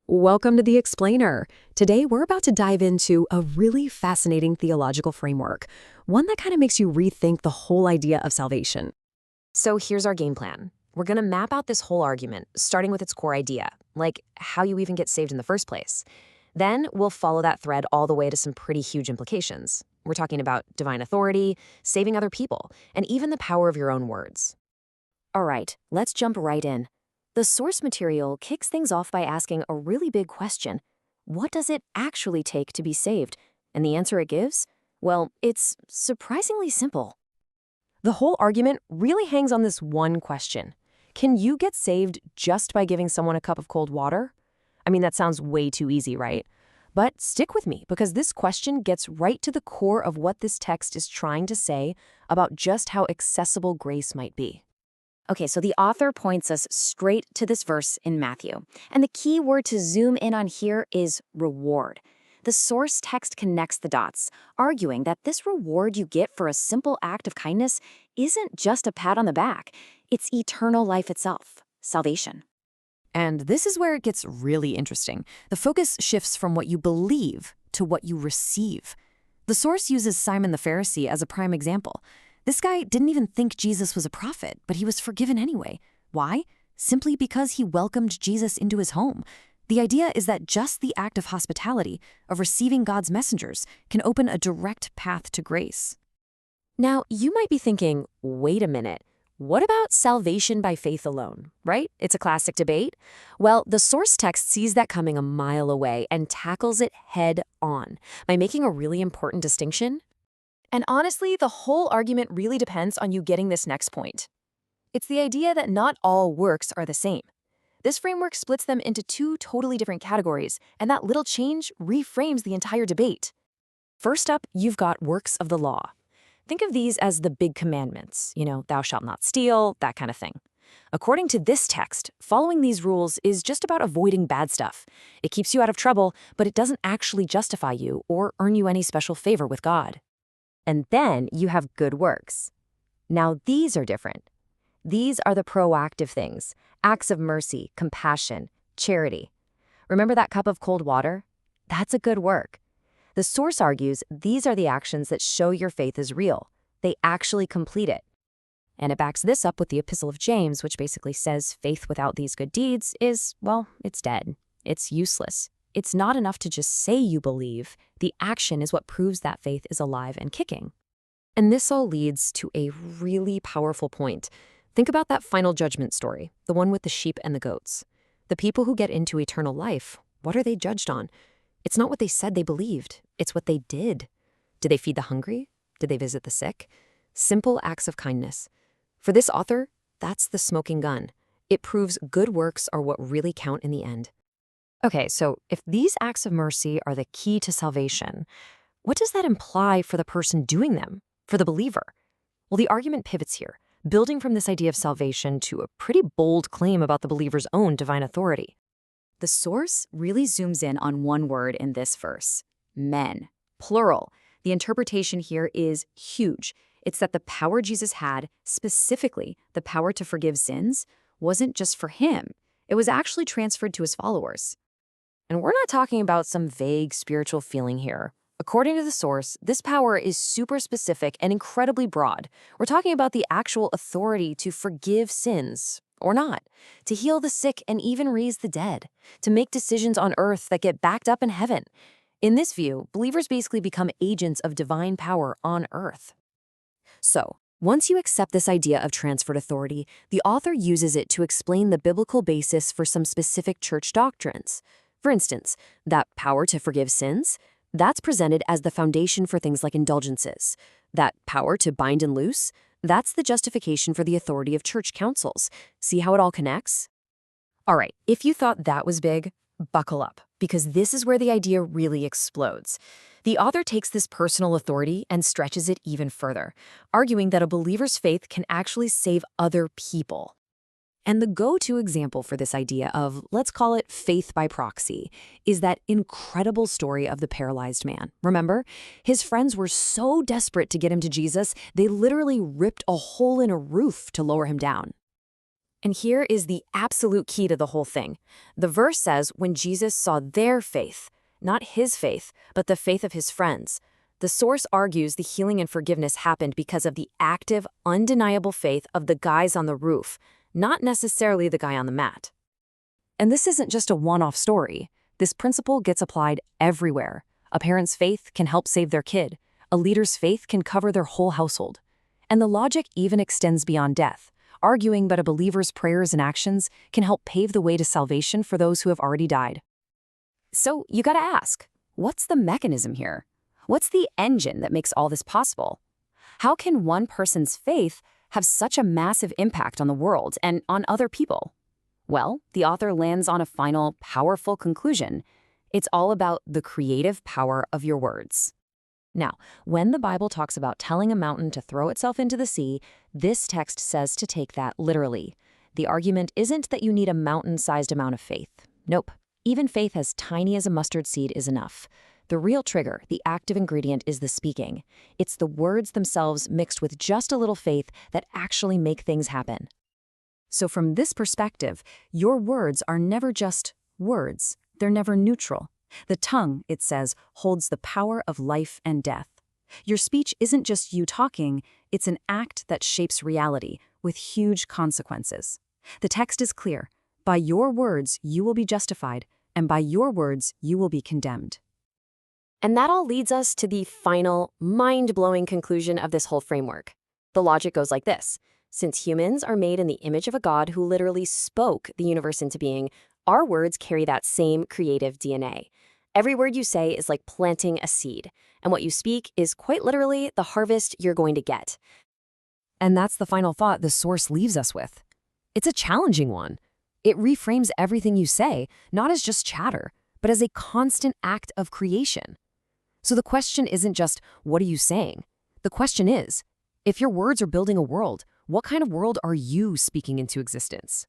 Welcome to The Explainer. Today, we're about to dive into a really fascinating theological framework, one that kind of makes you rethink the whole idea of salvation. So here's our game plan. We're going to map out this whole argument, starting with its core idea, like how you even get saved in the first place. Then we'll follow that thread all the way to some pretty huge implications. We're talking about divine authority, saving other people, and even the power of your own words. All right, let's jump right in. The source material kicks things off by asking a really big question. What does it actually take to be saved? And the answer it gives? Well, it's surprisingly simple. The whole argument really hangs on this one question. Can you get saved just by giving someone a cup of cold water? I mean, that sounds way too easy, right? But stick with me, because this question gets right to the core of what this text is trying to say about just how accessible grace might be. Okay, so the author points us straight to this verse in Matthew. And the key word to zoom in on here is reward. The source text connects the dots, arguing that this reward you get for a simple act of kindness isn't just a pat on the back. It's eternal life itself, salvation. And this is where it gets really interesting. The focus shifts from what you believe to what you receive. The source uses Simon the Pharisee as a prime example. This guy didn't even think Jesus was a prophet, but he was forgiven anyway. Why? Simply because he welcomed Jesus into his home. The idea is that just the act of hospitality, of receiving God's messengers, can open a direct path to grace. Now, you might be thinking, wait a minute, what about salvation by faith alone, right? It's a classic debate. Well, the source text sees that coming a mile away and tackles it head on by making a really important distinction. And honestly, the whole argument really depends on you getting this next point. It's the idea that not all works are the same. This framework splits them into two totally different categories, and that little change reframes the entire debate. First up, you've got works of the law. Think of these as the big commandments, thou shalt not steal, that kind of thing. According to this text, following these rules is just about avoiding bad stuff. It keeps you out of trouble, but it doesn't actually justify you or earn you any special favor with God. And then you have good works. Now these are different. These are the proactive things, acts of mercy, compassion, charity. Remember that cup of cold water? That's a good work. The source argues these are the actions that show your faith is real. They actually complete it. And it backs this up with the Epistle of James, which basically says faith without these good deeds is, well, it's dead. It's useless. It's not enough to just say you believe. The action is what proves that faith is alive and kicking. And this all leads to a really powerful point. Think about that final judgment story, the one with the sheep and the goats. The people who get into eternal life, what are they judged on? It's not what they said they believed. It's what they did. Did they feed the hungry? Did they visit the sick? Simple acts of kindness. For this author, that's the smoking gun. It proves good works are what really count in the end. Okay, so if these acts of mercy are the key to salvation, what does that imply for the person doing them, for the believer? Well, the argument pivots here, building from this idea of salvation to a pretty bold claim about the believer's own divine authority. The source really zooms in on one word in this verse, men, plural. The interpretation here is huge. It's that the power Jesus had, specifically the power to forgive sins, wasn't just for him. It was actually transferred to his followers. And we're not talking about some vague spiritual feeling here. According to the source, this power is super specific and incredibly broad. We're talking about the actual authority to forgive sins, or not, to heal the sick and even raise the dead, to make decisions on earth that get backed up in heaven. In this view, believers basically become agents of divine power on earth. So, once you accept this idea of transferred authority, the author uses it to explain the biblical basis for some specific church doctrines. For instance, that power to forgive sins, that's presented as the foundation for things like indulgences. That power to bind and loose, that's the justification for the authority of church councils. See how it all connects? All right, if you thought that was big, buckle up, because this is where the idea really explodes. The author takes this personal authority and stretches it even further, arguing that a believer's faith can actually save other people. And the go-to example for this idea of, let's call it faith by proxy, is that incredible story of the paralyzed man. Remember? His friends were so desperate to get him to Jesus, they literally ripped a hole in a roof to lower him down. And here is the absolute key to the whole thing. The verse says when Jesus saw their faith, not his faith, but the faith of his friends. The source argues the healing and forgiveness happened because of the active, undeniable faith of the guys on the roof, not necessarily the guy on the mat. And this isn't just a one-off story. This principle gets applied everywhere. A parent's faith can help save their kid. A leader's faith can cover their whole household. And the logic even extends beyond death, arguing that a believer's prayers and actions can help pave the way to salvation for those who have already died. So you gotta ask, what's the mechanism here? What's the engine that makes all this possible? How can one person's faith have such a massive impact on the world and on other people? Well, the author lands on a final, powerful conclusion. It's all about the creative power of your words. Now, when the Bible talks about telling a mountain to throw itself into the sea, this text says to take that literally. The argument isn't that you need a mountain-sized amount of faith. Nope. Even faith as tiny as a mustard seed is enough. The real trigger, the active ingredient, is the speaking. It's the words themselves mixed with just a little faith that actually make things happen. So from this perspective, your words are never just words. They're never neutral. The tongue, it says, holds the power of life and death. Your speech isn't just you talking, it's an act that shapes reality with huge consequences. The text is clear. By your words, you will be justified, and by your words, you will be condemned. And that all leads us to the final, mind-blowing conclusion of this whole framework. The logic goes like this. Since humans are made in the image of a God who literally spoke the universe into being, our words carry that same creative DNA. Every word you say is like planting a seed, and what you speak is quite literally the harvest you're going to get. And that's the final thought the source leaves us with. It's a challenging one. It reframes everything you say, not as just chatter, but as a constant act of creation. So the question isn't just, what are you saying? The question is, if your words are building a world, what kind of world are you speaking into existence?